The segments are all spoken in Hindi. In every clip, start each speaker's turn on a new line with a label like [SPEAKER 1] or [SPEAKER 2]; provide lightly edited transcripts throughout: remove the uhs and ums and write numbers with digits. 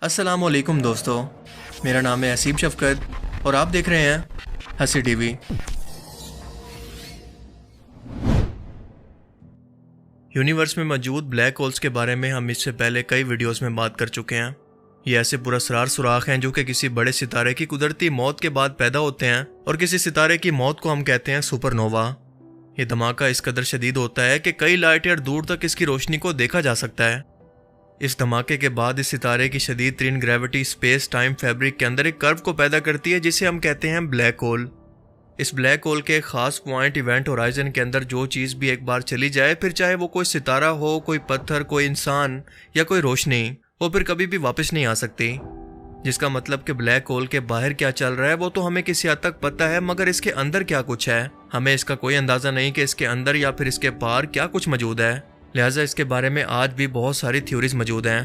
[SPEAKER 1] अस्सलामुअलैकुम दोस्तों, मेरा नाम है असीम शफकत और आप देख रहे हैं हंसी टीवी। यूनिवर्स में मौजूद ब्लैक होल्स के बारे में हम इससे पहले कई वीडियोस में बात कर चुके हैं। ये ऐसे पुरस्कार सुराख हैं जो कि किसी बड़े सितारे की कुदरती मौत के बाद पैदा होते हैं और किसी सितारे की मौत को हम कहते हैं सुपरनोवा। ये धमाका इस कदर शदीद होता है कि कई लाइट ईयर दूर तक इसकी रोशनी को देखा जा सकता है। इस धमाके के बाद इस सितारे की शदीद तरीन ग्रेविटी स्पेस टाइम फैब्रिक के अंदर एक कर्व को पैदा करती है जिसे हम कहते हैं ब्लैक होल। इस ब्लैक होल के खास पॉइंट इवेंट होराइजन के अंदर जो चीज़ भी एक बार चली जाए, फिर चाहे वो कोई सितारा हो, कोई पत्थर, कोई इंसान या कोई रोशनी, वो फिर कभी भी वापस नहीं आ सकती। जिसका मतलब कि ब्लैक होल के बाहर क्या चल रहा है वो तो हमें किसी हद तक पता है, मगर इसके अंदर क्या कुछ है हमें इसका कोई अंदाज़ा नहीं कि इसके अंदर या फिर इसके पार क्या कुछ मौजूद है। लिहाजा इसके बारे में आज भी बहुत सारी थ्योरीज मौजूद हैं।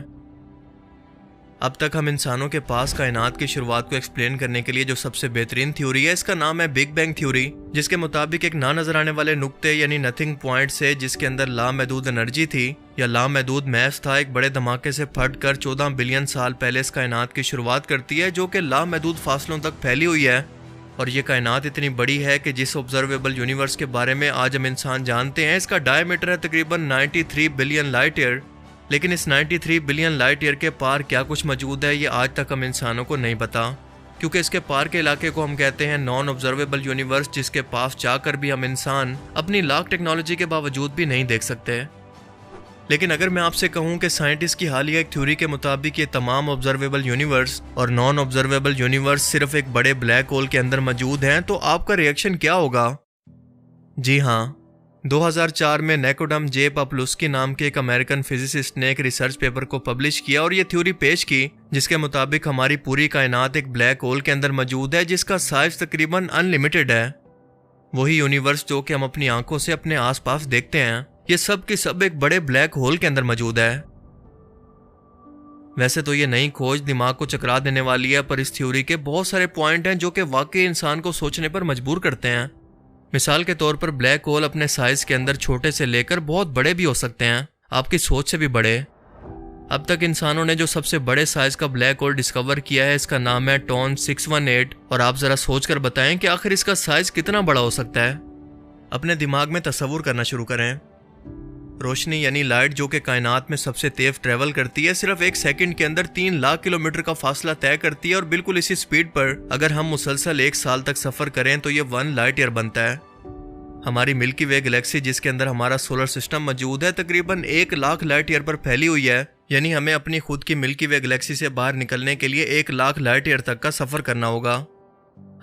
[SPEAKER 1] अब तक हम इंसानों के पास कायनात की शुरुआत को एक्सप्लेन करने के लिए जो सबसे बेहतरीन थ्योरी है, इसका नाम है बिग बैंग थ्योरी, जिसके मुताबिक एक ना नजर आने वाले नुक्ते यानी नथिंग पॉइंट से, जिसके अंदर लामहदूद एनर्जी थी या लामहदूद मैस था, एक बड़े धमाके से फटकर 14 बिलियन साल पहले इस कायनात की शुरुआत करती है, जो कि लामहदूद फासलों तक फैली हुई है। और ये कायनात इतनी बड़ी है कि जिस ऑब्जर्वेबल यूनिवर्स के बारे में आज हम इंसान जानते हैं, इसका डायमीटर है तकरीबन 93 बिलियन लाइट ईयर। लेकिन इस 93 बिलियन लाइट ईयर के पार क्या कुछ मौजूद है ये आज तक हम इंसानों को नहीं पता, क्योंकि इसके पार के इलाके को हम कहते हैं नॉन ऑब्जर्वेबल यूनिवर्स, जिसके पास जाकर भी हम इंसान अपनी लाख टेक्नोलॉजी के बावजूद भी नहीं देख सकते। लेकिन अगर मैं आपसे कहूं कि साइंटिस्ट की हालिया एक थ्योरी के मुताबिक ये तमाम ऑब्जर्वेबल यूनिवर्स और नॉन ऑब्जर्वेबल यूनिवर्स सिर्फ एक बड़े ब्लैक होल के अंदर मौजूद हैं, तो आपका रिएक्शन क्या होगा? जी हाँ, 2004 में नेकोडम जे पॉपुलस्की नाम के एक अमेरिकन फिजिसिस्ट ने एक रिसर्च पेपर को पब्लिश किया और ये थ्योरी पेश की, जिसके मुताबिक हमारी पूरी कायनात एक ब्लैक होल के अंदर मौजूद है, जिसका साइज तकरीबन अनलिमिटेड है। वही यूनिवर्स जो कि हम अपनी आंखों से अपने आसपास देखते हैं, ये सब के सब एक बड़े ब्लैक होल के अंदर मौजूद है। वैसे तो ये नई खोज दिमाग को चकरा देने वाली है, पर इस थ्योरी के बहुत सारे पॉइंट हैं जो कि वाकई इंसान को सोचने पर मजबूर करते हैं। मिसाल के तौर पर ब्लैक होल अपने साइज के अंदर छोटे से लेकर बहुत बड़े भी हो सकते हैं, आपकी सोच से भी बड़े। अब तक इंसानों ने जो सबसे बड़े साइज का ब्लैक होल डिस्कवर किया है, इसका नाम है टॉन 618। और आप जरा सोच कर बताएं कि आखिर इसका साइज कितना बड़ा हो सकता है। अपने दिमाग में तस्वुर करना शुरू करें। रोशनी यानी लाइट जो कि कायनात में सबसे तेज ट्रेवल करती है, सिर्फ एक सेकंड के अंदर 3 लाख किलोमीटर का फासला तय करती है, और बिल्कुल इसी स्पीड पर अगर हम मुसलसल 1 साल तक सफर करें तो ये 1 लाइट ईयर बनता है। हमारी मिल्की वे गैलेक्सी, जिसके अंदर हमारा सोलर सिस्टम मौजूद है, तकरीबन 1 लाख लाइट ईयर पर फैली हुई है, यानी हमें अपनी खुद की मिल्की वे गैलेक्सी से बाहर निकलने के लिए 1 लाख लाइट ईयर तक का सफर करना होगा।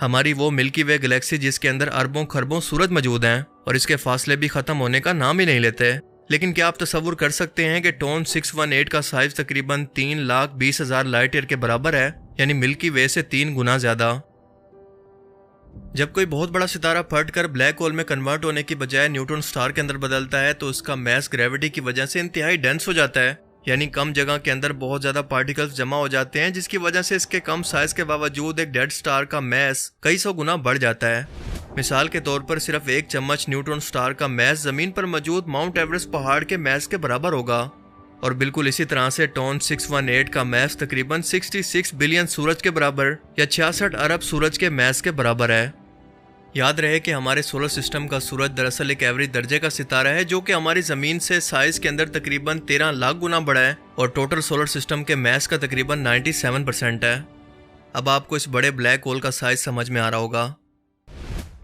[SPEAKER 1] हमारी वो मिल्की वे गैलेक्सी जिसके अंदर अरबों खरबों सूरज मौजूद हैं और इसके फासले भी खत्म होने का नाम ही नहीं लेते। लेकिन क्या आप तस्वुर कर सकते हैं कि टॉन 618 का साइज तकरीबन 3,20,000 लाइट ईयर के बराबर है, यानी मिल्की वे से 3 गुना ज्यादा। जब कोई बहुत बड़ा सितारा फटकर ब्लैक होल में कन्वर्ट होने की बजाय न्यूट्रॉन स्टार के अंदर बदलता है, तो उसका मैस ग्रेविटी की वजह से इंतहाई डेंस हो जाता है, यानी कम जगह के अंदर बहुत ज्यादा पार्टिकल्स जमा हो जाते हैं, जिसकी वजह से इसके कम साइज के बावजूद एक डेड स्टार का मैस कई सौ गुना बढ़ जाता है। मिसाल के तौर पर सिर्फ 1 चम्मच न्यूट्रॉन स्टार का मैस जमीन पर मौजूद माउंट एवरेस्ट पहाड़ के मैस के बराबर होगा। और बिल्कुल इसी तरह से टॉन 618 का मैस तकरीबन 66 बिलियन सूरज के बराबर या 66 अरब सूरज के मैस के बराबर है। याद रहे कि हमारे सोलर सिस्टम का सूरज दरअसल एक एवरेज दर्जे का सितारा है, जो कि हमारी जमीन से साइज के अंदर तकरीबन 13 लाख गुना बड़ा है और टोटल सोलर सिस्टम के मैस का तकरीबन 97% है। अब आपको इस बड़े ब्लैक होल का साइज समझ में आ रहा होगा,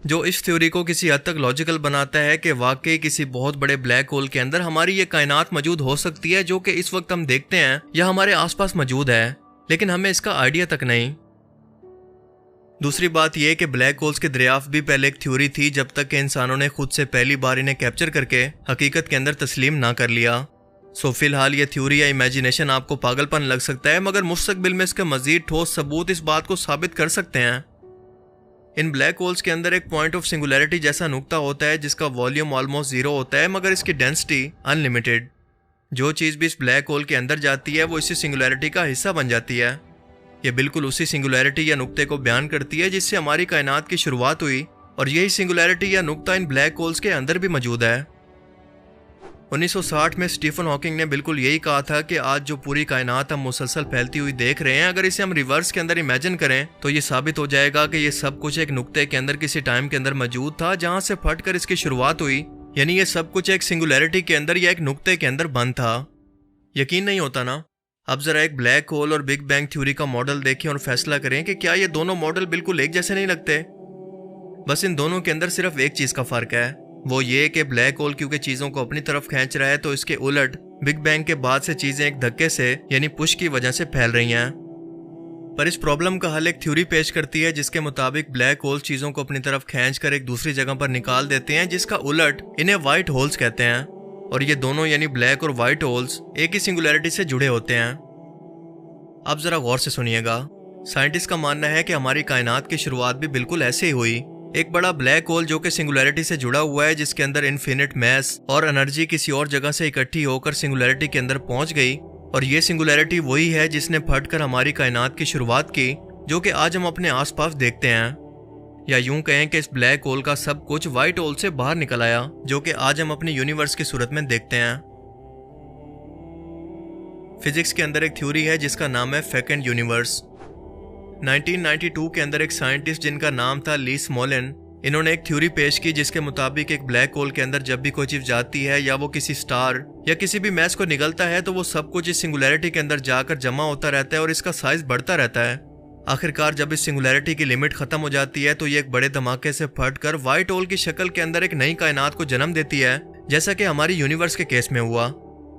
[SPEAKER 1] जो इस थ्योरी को किसी हद तक लॉजिकल बनाता है कि वाकई किसी बहुत बड़े ब्लैक होल के अंदर हमारी ये कायनात मौजूद हो सकती है, जो कि इस वक्त हम देखते हैं या हमारे आसपास मौजूद है, लेकिन हमें इसका आइडिया तक नहीं। दूसरी बात यह कि ब्लैक होल्स के दरियाफ्त भी पहले एक थ्योरी थी, जब तक कि इंसानों ने खुद से पहली बार इन्हें कैप्चर करके हकीकत के अंदर तस्लीम ना कर लिया। सो फिलहाल ये थ्योरी या इमेजिनेशन आपको पागलपन लग सकता है, मगर मुस्तकबिल में इसका मजीद ठोस सबूत इस बात को साबित कर सकते हैं। इन ब्लैक होल्स के अंदर एक पॉइंट ऑफ सिंगुलैरिटी जैसा नुक्ता होता है, जिसका वॉल्यूम ऑलमोस्ट 0 होता है, मगर इसकी डेंसिटी अनलिमिटेड। जो चीज़ भी इस ब्लैक होल के अंदर जाती है वो इसी सिंगुलैरिटी का हिस्सा बन जाती है। ये बिल्कुल उसी सिंगुलैरिटी या नुक्ते को बयान करती है जिससे हमारी कायनात की शुरुआत हुई, और यही सिंगुलैरिटी या नुक्ता इन ब्लैक होल्स के अंदर भी मौजूद है। 1960 में स्टीफन हॉकिंग ने बिल्कुल यही कहा था कि आज जो पूरी कायनात हम मुसलसल फैलती हुई देख रहे हैं, अगर इसे हम रिवर्स के अंदर इमेजिन करें तो ये साबित हो जाएगा कि ये सब कुछ एक नुक्ते के अंदर किसी टाइम के अंदर मौजूद था जहां से फटकर इसकी शुरुआत हुई। यानी ये सब कुछ एक सिंगुलैरिटी के अंदर या एक नुक्ते के अंदर बंद था। यकीन नहीं होता ना? अब जरा एक ब्लैक होल और बिग बैंग थ्योरी का मॉडल देखें और फैसला करें कि क्या ये दोनों मॉडल बिल्कुल एक जैसे नहीं लगते। बस इन दोनों के अंदर सिर्फ एक चीज का फर्क है, वो ये कि ब्लैक होल क्योंकि चीजों को अपनी तरफ खींच रहा है, तो इसके उलट बिग बैंग के बाद से चीजें एक धक्के से यानी पुश की वजह से फैल रही हैं। पर इस प्रॉब्लम का हल एक थ्योरी पेश करती है जिसके मुताबिक ब्लैक होल चीजों को अपनी तरफ खींचकर एक दूसरी जगह पर निकाल देते हैं, जिसका उलट इन्हें व्हाइट होल्स कहते हैं। और ये दोनों यानी ब्लैक और व्हाइट होल्स एक ही सिंगुलैरिटी से जुड़े होते हैं। अब जरा गौर से सुनिएगा। साइंटिस्ट का मानना है कि हमारी कायनात की शुरुआत भी बिल्कुल ऐसे ही हुई। एक बड़ा ब्लैक होल जो कि सिंगुलैरिटी से जुड़ा हुआ है, जिसके अंदर इन्फिनिट मैस और एनर्जी किसी और जगह से इकट्ठी होकर सिंगुलैरिटी के अंदर पहुंच गई। और ये सिंगुलैरिटी वही है जिसने फटकर हमारी कायनात की शुरुआत की, जो कि आज हम अपने आसपास देखते हैं। या यूं कहें कि इस ब्लैक होल का सब कुछ व्हाइट होल से बाहर निकल आया, जो कि आज हम अपने यूनिवर्स की सूरत में देखते हैं। फिजिक्स के अंदर एक थ्योरी है जिसका नाम है फेकेंड यूनिवर्स। 1992 के अंदर एक साइंटिस्ट जिनका नाम था ली स्मोलिन, इन्होंने एक थ्योरी पेश की जिसके मुताबिक एक ब्लैक होल के अंदर जब भी कोई चीज जाती है या वो किसी स्टार या किसी भी मैस को निगलता है, तो वो सब कुछ इस सिंगुलैरिटी के अंदर जाकर जमा होता रहता है और इसका साइज बढ़ता रहता है। आखिरकार जब इस सिंगुलैरिटी की लिमिट खत्म हो जाती है तो ये एक बड़े धमाके से फटकर व्हाइट होल की शक्ल के अंदर एक नई कायनात को जन्म देती है, जैसा कि हमारी यूनिवर्स के केस में हुआ।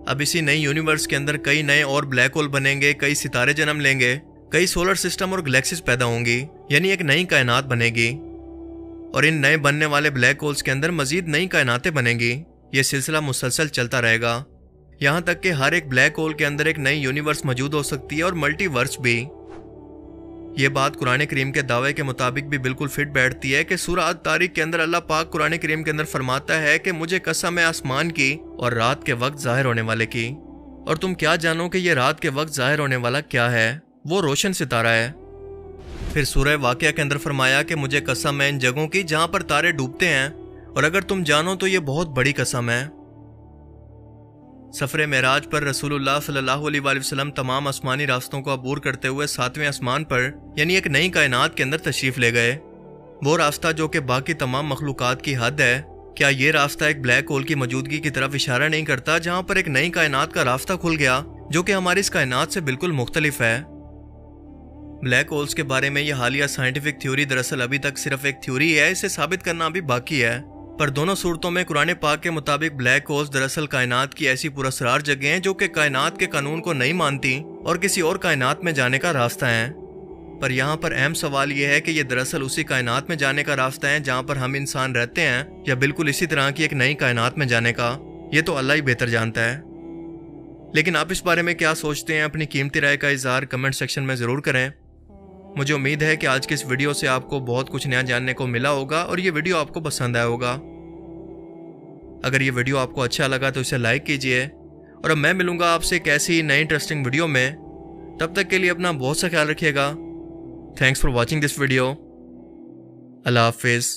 [SPEAKER 1] अब इसी नई यूनिवर्स के अंदर कई नए और ब्लैक होल बनेंगे, कई सितारे जन्म लेंगे, कई सोलर सिस्टम और गैलेक्सीज पैदा होंगी, यानी एक नई कायनात बनेगी। और इन नए बनने वाले ब्लैक होल्स के अंदर मजीद नई कायनातें बनेंगी। ये सिलसिला मुसलसल चलता रहेगा, यहाँ तक कि हर एक ब्लैक होल के अंदर एक नई यूनिवर्स मौजूद हो सकती है और मल्टीवर्स भी। ये बात कुरान करीम के दावे के मुताबिक भी बिल्कुल फिट बैठती है कि सूरह अत-तारिक के अंदर अल्लाह पाक कुरान करीम के अंदर फरमाता है कि मुझे कसम है आसमान की और रात के वक्त जाहिर होने वाले की, और तुम क्या जानो कि ये रात के वक्त जाहिर होने वाला क्या है, वो रोशन सितारा है। फिर सूरह वाक़िया के अंदर फरमाया कि मुझे कसम है इन जगहों की जहां पर तारे डूबते हैं, और अगर तुम जानो तो ये बहुत बड़ी कसम है। सफरे मेराज पर रसूलुल्लाह सल्लल्लाहु अलैहि वसल्लम तमाम आसमानी रास्तों को अबूर करते हुए 7वें आसमान पर यानी एक नई कायनात के अंदर तशरीफ ले गए। वो रास्ता जो कि बाकी तमाम मखलूकात की हद है, क्या ये रास्ता एक ब्लैक होल की मौजूदगी की तरफ इशारा नहीं करता, जहां पर एक नई कायनात का रास्ता खुल गया जो कि हमारी इस कायनात से बिल्कुल मुख्तलिफ है। ब्लैक होल्स के बारे में यह हालिया साइंटिफिक थ्योरी दरअसल अभी तक सिर्फ एक थ्योरी है, इसे साबित करना अभी बाकी है। पर दोनों सूरतों में कुरान पाक के मुताबिक ब्लैक होल्स दरअसल कायनात की ऐसी पुरअसरार जगह हैं जो कि कायनात के कानून को नहीं मानती और किसी और कायनात में जाने का रास्ता है। पर यहाँ पर अहम सवाल यह है कि यह दरअसल उसी कायनात में जाने का रास्ता है जहाँ पर हम इंसान रहते हैं, या बिल्कुल इसी तरह की एक नई कायनात में जाने का, ये तो अल्लाह ही बेहतर जानता है। लेकिन आप इस बारे में क्या सोचते हैं, अपनी कीमती राय का इजहार कमेंट सेक्शन में ज़रूर करें। मुझे उम्मीद है कि आज के इस वीडियो से आपको बहुत कुछ नया जानने को मिला होगा और ये वीडियो आपको पसंद आया होगा। अगर ये वीडियो आपको अच्छा लगा तो इसे लाइक कीजिए, और अब मैं मिलूंगा आपसे एक ऐसी नई इंटरेस्टिंग वीडियो में। तब तक के लिए अपना बहुत सा ख्याल रखिएगा। Thanks for watching this video. Allah हाफिज़।